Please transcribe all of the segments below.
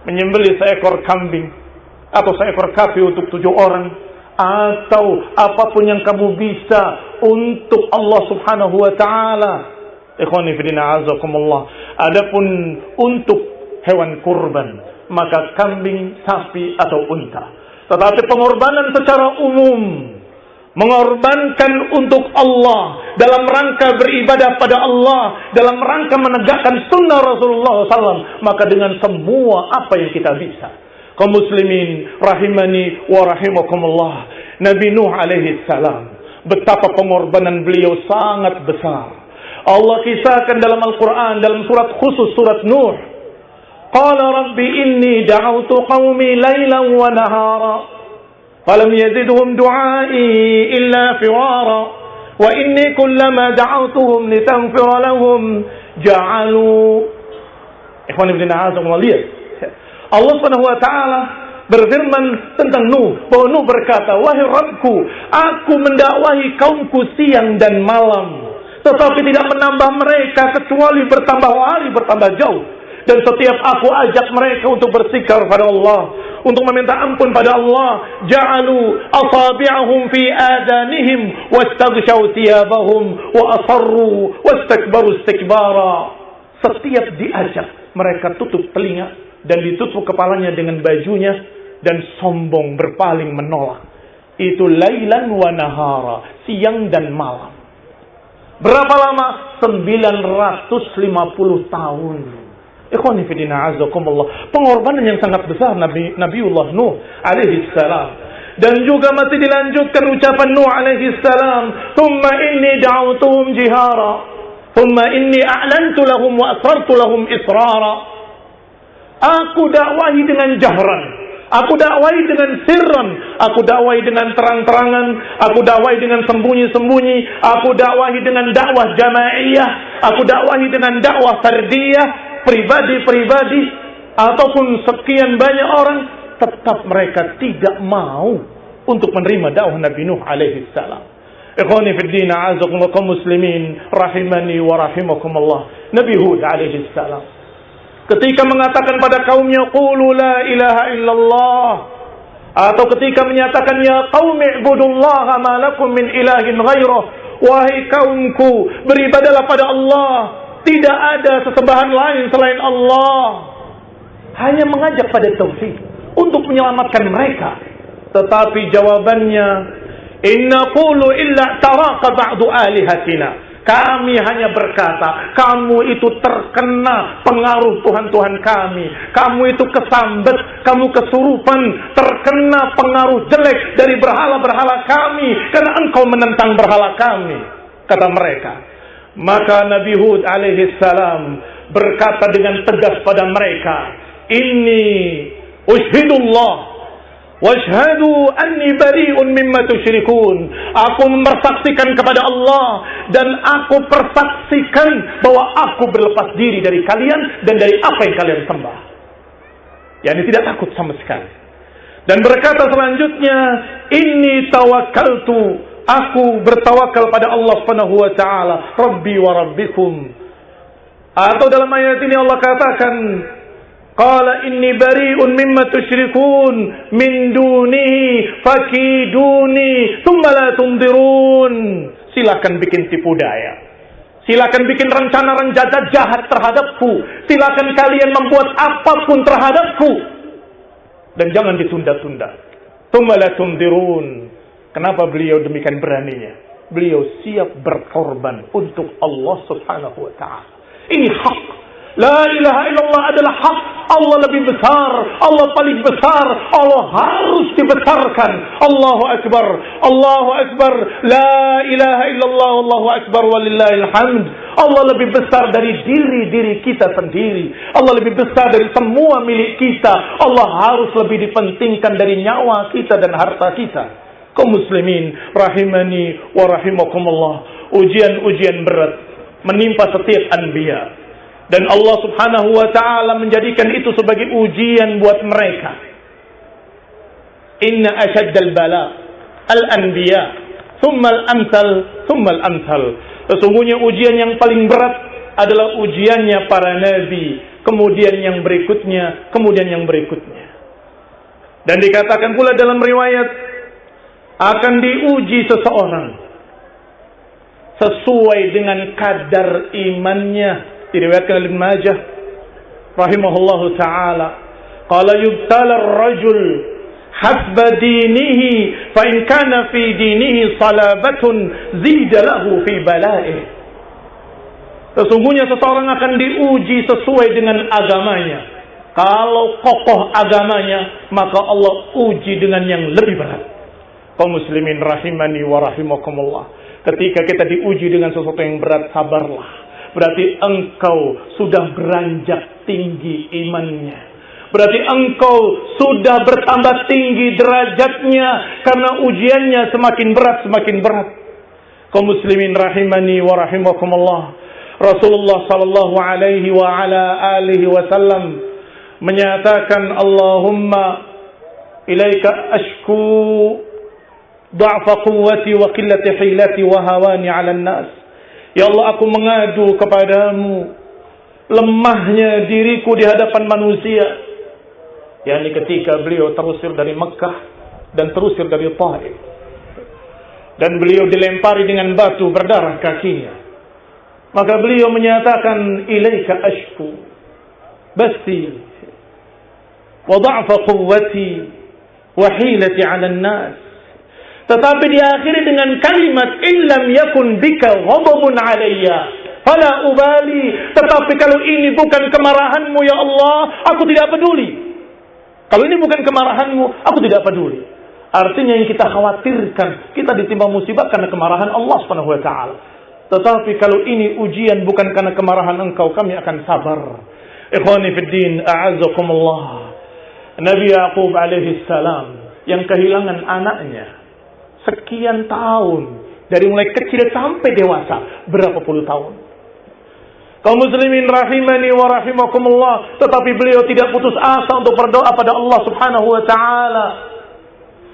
menyembelih seekor kambing atau seekor kambing untuk 7 orang, atau apapun yang kamu bisa untuk Allah Subhanahu wa taala. Ikhwani fillah azakumullah. Adapun untuk hewan kurban, maka kambing, sapi atau unta. Tetapi pengorbanan secara umum, mengorbankan untuk Allah dalam rangka beribadah pada Allah, dalam rangka menegakkan sunnah Rasulullah SAW, maka dengan semua apa yang kita bisa. Kaum muslimin rahimani wa rahimakumullah, Nabi Nuh alaihi salam, betapa pengorbanan beliau sangat besar. Allah kisahkan dalam Al-Quran, dalam surat khusus surat Nuh, qala rabbi inni da'autu qaumi laylan wa nahara falam yazidhum du'ai illa firara wa inni kullama da'autuhum litanfira lahum ja'alu. Ikhwan ibn a'azam, lihat Allah Subhanahu wa taala berfirman tentang Nuh, bahwa Nuh berkata, wahai Rabbku, aku mendakwahi kaumku siang dan malam, tetapi tidak menambah mereka kecuali bertambah hari, bertambah jauh. Dan setiap aku ajak mereka untuk bersikar pada Allah, untuk meminta ampun pada Allah, ja'alu asabi'ahum fi adanihim wastaghshaw thiyabahum wa asarru wastakbaru istikbara. Setiap diajak, mereka tutup telinga dan ditutup kepalanya dengan bajunya dan sombong berpaling menolak. Itu lailan wa nahara, siang dan malam. Berapa lama? 950 tahun. Ikhwani fillah azakumullah. Pengorbanan yang sangat besar Nabiullah Nuh alaihi salam. Dan juga masih dilanjutkan ucapan Nuh alaihi salam, "Tsumma inni da'awtuhum jihara, tsumma inni a'lantu lahum wa asrartu lahum israra." Aku dakwahi dengan jahran, aku dakwahi dengan sirran, aku dakwahi dengan terang-terangan, aku dakwahi dengan sembunyi-sembunyi, aku dakwahi dengan dakwah jamaiyah, aku dakwahi dengan dakwah fardiyah, pribadi-pribadi ataupun sekian banyak orang, tetap mereka tidak mau untuk menerima dakwah Nabi Nuh alaihi salam. Ikhwani fid din, a'azakumullah kaum muslimin rahimani wa rahimakumullah. Nabi Hud alaihi salam ketika mengatakan pada kaumnya, qulu la ilaha illallah, atau ketika menyatakan, ya qaumi ibudullaha ma lakum min ilahin ghairah, wahai kaumku, beribadalah pada Allah, tidak ada sesembahan lain selain Allah. Hanya mengajak pada tauhid untuk menyelamatkan mereka. Tetapi jawabannya, inna qulu illa taraka ba'du alihatina. Kami hanya berkata, kamu itu terkena pengaruh Tuhan-Tuhan kami. Kamu itu kesambet, kamu kesurupan, terkena pengaruh jelek dari berhala-berhala kami, karena engkau menentang berhala kami, kata mereka. Maka Nabi Hud alaihi salam berkata dengan tegas pada mereka, inni ushhidullah washhadu anni bari'un mimma tusyrikun. Aku mempersaksikan kepada Allah dan aku persaksikan bahwa aku berlepas diri dari kalian dan dari apa yang kalian sembah. Yani tidak takut sama sekali. Dan berkata selanjutnya, inni tawakkaltu, aku bertawakal pada Allah Subhanahu wa taala, Rabbi wa Rabbikum. Atau dalam ayat ini Allah katakan, qala inni bari'un mimma tusyrikun min dunihi fakiduni thumma la tundirun. Silakan bikin tipu daya, silakan bikin rencana-rencana jahat terhadapku, silakan kalian membuat apapun terhadapku, dan jangan ditunda-tunda. Thumma la tundirun. Kenapa beliau demikian beraninya? Beliau siap berkorban untuk Allah Subhanahu wa taala. Ini hak. La ilaha illallah adalah hak. Allah lebih besar, Allah paling besar, Allah harus dibesarkan. Allahu akbar, Allahu akbar, la ilaha illallah, Allahu akbar walillahil hamd. Allah lebih besar dari diri kita sendiri. Allah lebih besar dari semua milik kita. Allah harus lebih dipentingkan dari nyawa kita dan harta kita. Kaum muslimin rahimani wa rahimakumullah. Ujian-ujian berat menimpa setiap anbiya. Dan Allah Subhanahu wa ta'ala menjadikan itu sebagai ujian buat mereka. Inna asyaddal bala al-anbiya thumma al-amthal thumma al-amthal. Sesungguhnya ujian yang paling berat adalah ujiannya para nabi, kemudian yang berikutnya, kemudian yang berikutnya. Dan dikatakan pula dalam riwayat, akan diuji seseorang sesuai dengan kadar imannya. Diriwayatkan oleh Ibnu Majah rahimahullahu taala, qala yubtala ar-rajul hasba dinihi fa in kana fi dinihi salabatun zida lahu fi bala'ih. Sesungguhnya seseorang akan diuji sesuai dengan agamanya. Kalau kokoh agamanya, maka Allah uji dengan yang lebih berat. Kaum muslimin rahimani wa rahimakumullah. Ketika kita diuji dengan sesuatu yang berat, sabarlah. Berarti engkau sudah beranjak tinggi imannya. Berarti engkau sudah bertambah tinggi derajatnya, karena ujiannya semakin berat, semakin berat. Kaum muslimin rahimani wa rahimakumullah. Rasulullah sallallahu alaihi wa ala alihi wasallam menyatakan, Allahumma ilaika ashku dha'fa quwwati wa qillati hilati wa hawani 'alan nas. Ya Allah, aku mengadu kepadamu lemahnya diriku di hadapan manusia. yakni ketika beliau terusir dari Mekah dan terusir dari Taif. Dan beliau dilempari dengan batu berdarah kakinya. Maka beliau menyatakan, ilaika ashku basti wa dha'fa quwwati wa hilati 'ala an-nas. Tetapi diakhiri dengan kalimat, illam yakun bika ghadabun 'alayya fala ubali. Tetapi kalau ini bukan kemarahanmu ya Allah, aku tidak peduli. Kalau ini bukan kemarahanmu, aku tidak peduli. Artinya yang kita khawatirkan, kita ditimpa musibah karena kemarahan Allah Subhanahu wa taala. Tetapi kalau ini ujian bukan karena kemarahan engkau, kami akan sabar. Ikhwani fid din, a'azzakumullah. Nabi Yaqub alaihi salam yang kehilangan anaknya sekian tahun, dari mulai kecil sampai dewasa, berapa puluh tahun. Kaum muslimin rahimani wa rahimakumullah, tetapi beliau tidak putus asa untuk berdoa pada Allah Subhanahu wa taala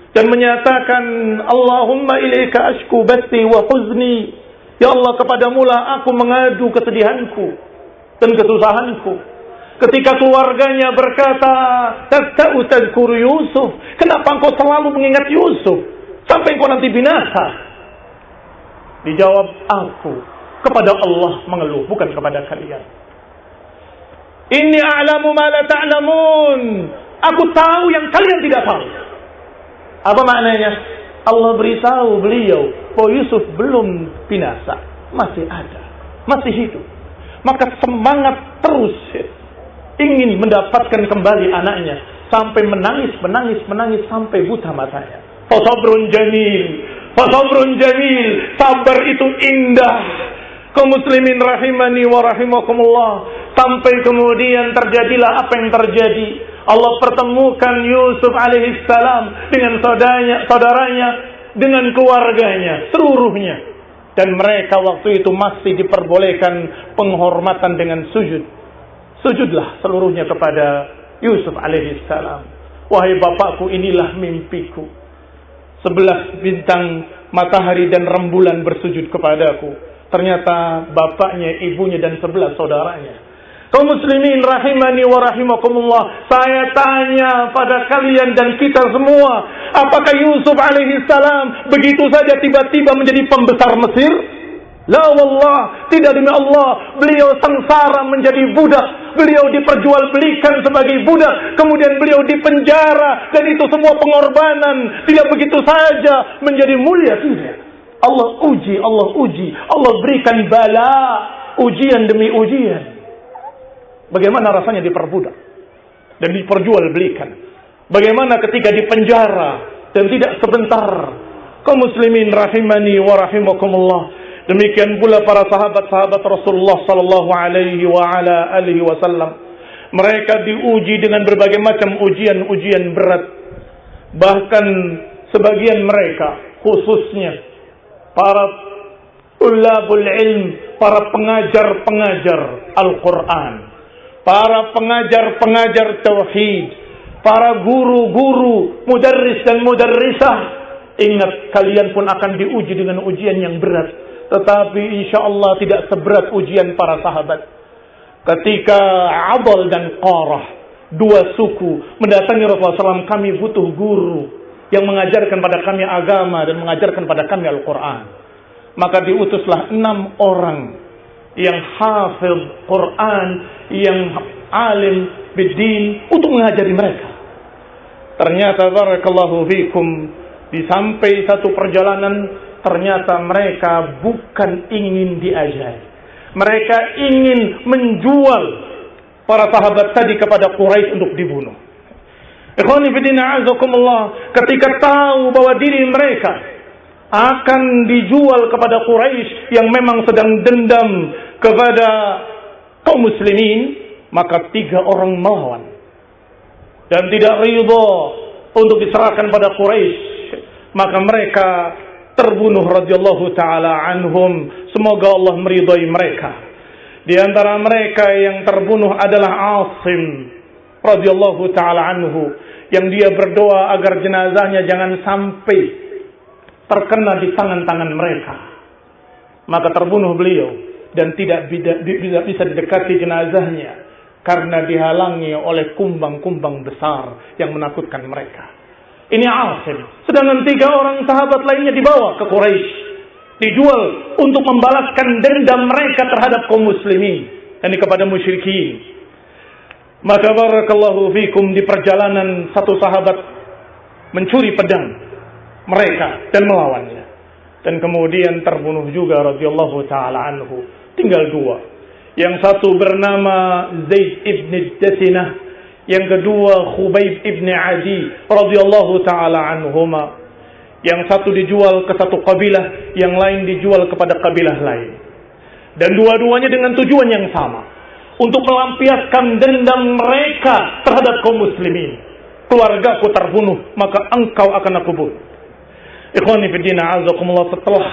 dan menyatakan, Allahumma ilaika ashku bathi wa huzni. Ya Allah, kepadamulah aku mengadu kesedihanku dan kesusahanku. Ketika keluarganya berkata, "Tasta'u tadhkuru Yusuf?" Kenapa engkau selalu mengingat Yusuf sampai engkau nanti binasa? Dijawab, aku kepada Allah mengeluh, bukan kepada kalian. Inni a'lamu ma la ta'lamun. Aku tahu yang kalian tidak tahu. Apa maknanya? Allah beritahu beliau bahwa Yusuf belum binasa, masih ada, masih hidup. Maka semangat terus ingin mendapatkan kembali anaknya, sampai menangis sampai buta matanya. Fasabrun jamil, fasabrun jamil. Sabar itu indah. Kaum muslimin rahimani wa rahimakumullah. Sampai kemudian terjadilah apa yang terjadi. Allah pertemukan Yusuf alaihissalam dengan saudaranya, dengan keluarganya, seluruhnya. Dan mereka waktu itu masih diperbolehkan penghormatan dengan sujud. Sujudlah seluruhnya kepada Yusuf alaihissalam. Wahai bapakku, inilah mimpiku. 11 bintang, matahari dan rembulan bersujud kepadaku. Ternyata bapaknya, ibunya dan 11 saudaranya. Kaum muslimin rahimani wa rahimakumullah, saya tanya pada kalian dan kita semua, apakah Yusuf alaihissalam begitu saja tiba-tiba menjadi pembesar Mesir? La wallah, tidak, demi Allah, beliau sengsara menjadi budak, beliau diperjualbelikan sebagai budak, kemudian beliau dipenjara, dan itu semua pengorbanan, tidak begitu saja menjadi mulia, tidak. Allah uji, Allah berikan bala, ujian demi ujian. Bagaimana rasanya diperbudak dan diperjualbelikan? Bagaimana ketika dipenjara dan tidak sebentar? Kaum muslimin rahimani wa rahimakumullah. Demikian pula para sahabat-sahabat Rasulullah sallallahu alaihi wa ala alihi wasallam. Mereka diuji dengan berbagai macam ujian-ujian berat. Bahkan sebagian mereka, khususnya para ulabul ilm, para pengajar-pengajar Al-Quran, para pengajar-pengajar tauhid, para guru-guru, mudarris dan mudarrisah, ingat kalian pun akan diuji dengan ujian yang berat. Tetapi insya Allah tidak seberat ujian para sahabat. Ketika Adal dan Qarah, dua suku, mendatangi Rasulullah SAW, kami butuh guru yang mengajarkan pada kami agama dan mengajarkan pada kami Al-Quran. Maka diutuslah 6 orang yang hafidh Quran, yang alim bidin untuk mengajari mereka. Ternyata barakallahu fikum, di sampai satu perjalanan, ternyata mereka bukan ingin diajari. Mereka ingin menjual para sahabat tadi kepada Quraisy untuk dibunuh. Ikhwani fillah azakumullah, ketika tahu bahwa diri mereka akan dijual kepada Quraisy yang memang sedang dendam kepada kaum muslimin, maka 3 orang melawan dan tidak ridha untuk diserahkan pada Quraisy. Maka mereka terbunuh radhiyallahu taala anhum. Semoga Allah meridai mereka. Di antara mereka yang terbunuh adalah Asim radhiyallahu taala anhu, yang dia berdoa agar jenazahnya jangan sampai terkena di tangan-tangan mereka. Maka terbunuh beliau dan tidak bisa didekati jenazahnya karena dihalangi oleh kumbang-kumbang besar yang menakutkan mereka. Ini Asim. Sedangkan 3 orang sahabat lainnya dibawa ke Quraisy, dijual untuk membalaskan dendam mereka terhadap kaum muslimin dan kepada musyrikin. Maka barakallahu fikum, di perjalanan satu sahabat mencuri pedang mereka dan melawannya, dan kemudian terbunuh juga radhiyallahu taala anhu. Tinggal 2. Yang satu bernama Zaid ibn Dasinah, yang kedua Khubayb ibn Adi radhiyallahu taala anhuma. Yang satu dijual ke satu kabilah, yang lain dijual kepada kabilah lain. Dan dua-duanya dengan tujuan yang sama, untuk melampiaskan dendam mereka terhadap kaum muslimin. Keluargaku terbunuh, maka engkau akan aku bunuh. Ikhwani fiddina azakumullah, setelah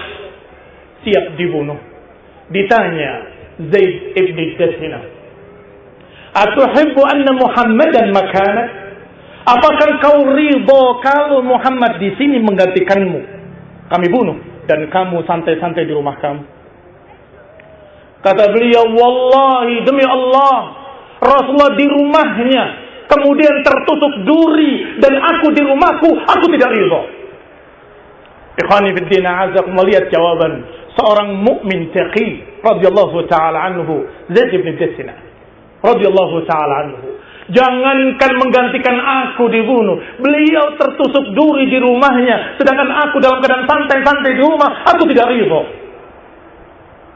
siap dibunuh, ditanya Zaid ibn Dasinah, "Atuhibbu anna Muhammadan makanak?" Apakah kau ridha kalau Muhammad di sini menggantikanmu? Kami bunuh dan kamu santai-santai di rumah kamu. Kata beliau, "Wallahi, demi Allah, Rasulullah di rumahnya kemudian tertutup duri dan aku di rumahku, aku tidak ridha." Ikhwani fid din, azakum, melihat jawaban seorang mukmin taqi radhiyallahu taala anhu, Zaid bin Dasinah radhiyallahu taala anhu. Jangankan menggantikan aku dibunuh, beliau tertusuk duri di rumahnya, sedangkan aku dalam keadaan santai-santai di rumah, aku tidak ridha.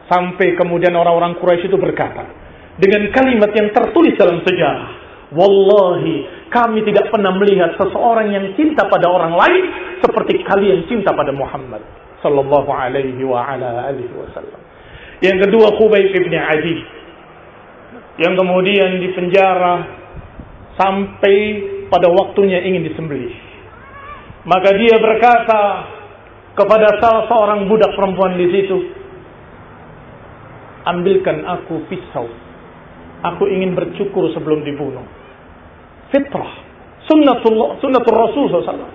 Sampai kemudian orang-orang Quraisy itu berkata dengan kalimat yang tertulis dalam sejarah, "Wallahi, kami tidak pernah melihat seseorang yang cinta pada orang lain seperti kalian cinta pada Muhammad sallallahu alaihi wa ala alihi wasallam." Yang kedua Khubayb ibn Adi, yang kemudian dipenjara sampai pada waktunya ingin disembelih. Maka dia berkata kepada salah seorang budak perempuan di situ, "Ambilkan aku pisau. Aku ingin bercukur sebelum dibunuh." Fitrah, sunnatul Rasul SAW.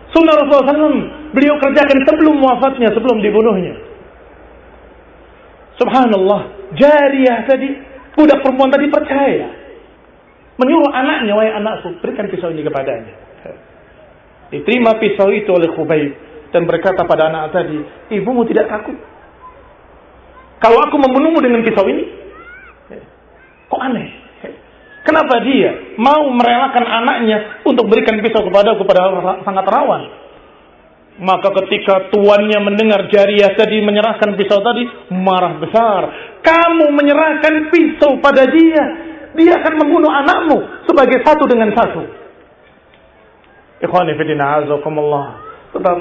Sunnah Rasulullah SAW beliau kerjakan sebelum wafatnya, sebelum dibunuhnya. Subhanallah, jariyah tadi, budak perempuan tadi percaya, menyuruh anaknya, "Wahai anakku, berikan pisau ini kepadanya." Diterima pisau itu oleh Khubayb dan berkata pada anak tadi, "Ibumu tidak takut kalau aku membunuhmu dengan pisau ini?" Kok aneh? Kenapa dia mau merelakan anaknya untuk berikan pisau kepadaku, padahal sangat rawan? Maka ketika tuannya mendengar jariyah tadi menyerahkan pisau tadi, marah besar. "Kamu menyerahkan pisau pada dia, dia akan membunuh anakmu sebagai satu dengan satu." Ikhwani fillah azakumullah,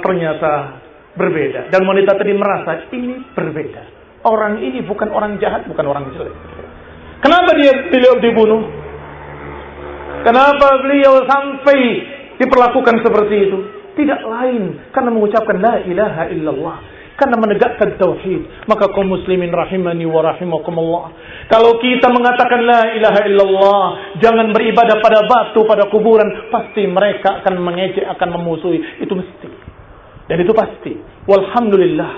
ternyata berbeda. Dan wanita tadi merasa ini berbeda. Orang ini bukan orang jahat, bukan orang jelek. Kenapa beliau dibunuh? Kenapa beliau sampai diperlakukan seperti itu? Tidak lain karena mengucapkan la ilaha illallah, karena menegakkan tauhid. Maka kaum muslimin rahimani wa rahimakumullah, kalau kita mengatakan la ilaha illallah, jangan beribadah pada batu, pada kuburan, pasti mereka akan mengejek, akan memusuhi. Itu mesti. Dan itu pasti. Walhamdulillah,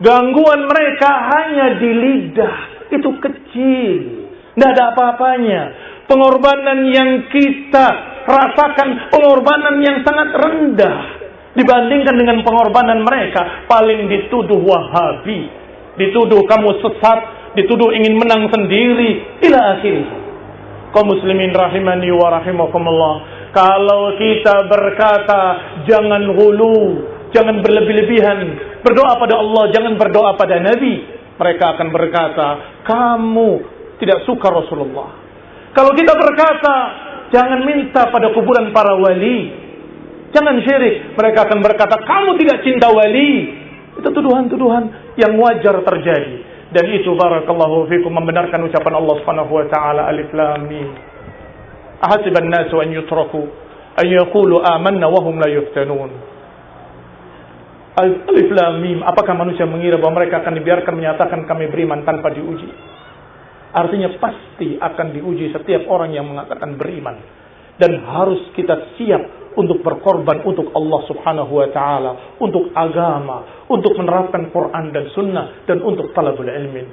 gangguan mereka hanya di lidah. itu kecil. Tidak ada apa-apanya. Pengorbanan yang kita rasakan, pengorbanan yang sangat rendah dibandingkan dengan pengorbanan mereka. Paling dituduh Wahabi, dituduh kamu sesat, dituduh ingin menang sendiri, ila akhirih. Kaum muslimin rahimani wa rahimakumullah, kalau kita berkata jangan ghulu, jangan berlebih-lebihan, berdoa pada Allah, jangan berdoa pada Nabi, mereka akan berkata kamu tidak suka Rasulullah. Kalau kita berkata jangan minta pada kuburan para wali, jangan syirik, mereka akan berkata kamu tidak cinta wali. Itu tuduhan-tuduhan yang wajar terjadi. Dan itu barakallahu fikum membenarkan ucapan Allah Subhanahu wa taala, Alif Lam Mim. Ahasiban nasu an yutraku an yaqulu amanna wa hum la yuftanun. Alif Lam Mim, apakah manusia mengira bahwa mereka akan dibiarkan menyatakan kami beriman tanpa diuji? Artinya pasti akan diuji setiap orang yang mengatakan beriman. Dan harus kita siap untuk berkorban untuk Allah Subhanahu wa taala, untuk agama, untuk menerapkan Quran dan Sunnah, dan untuk talabul ilmin.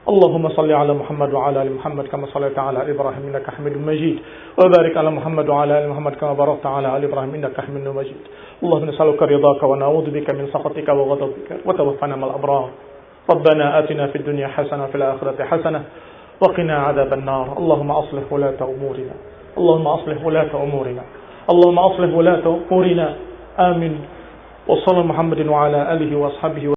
Allahumma salli ala Muhammad wa ala ali Muhammad kama sallaita ala Ibrahim innaka Hamidum Majid, wa barik ala Muhammad wa ala ali Muhammad kama barakta ala ali Ibrahim innaka Hamidum Majid. Allahumma nas'aluka ridhaka wa na'udzubika min sakhatika wa ghadabika wa tawaffana ma'al abrar. Rabbana atina fid dunya hasanah wa fil akhirati hasanah wa qina adzaban nar. Allahumma aslih wulata umurina. Allahumma aslih wulata umurina. اللهم أصلح ولاة أمورنا آمين وصلى محمد وعلى آله وأصحابه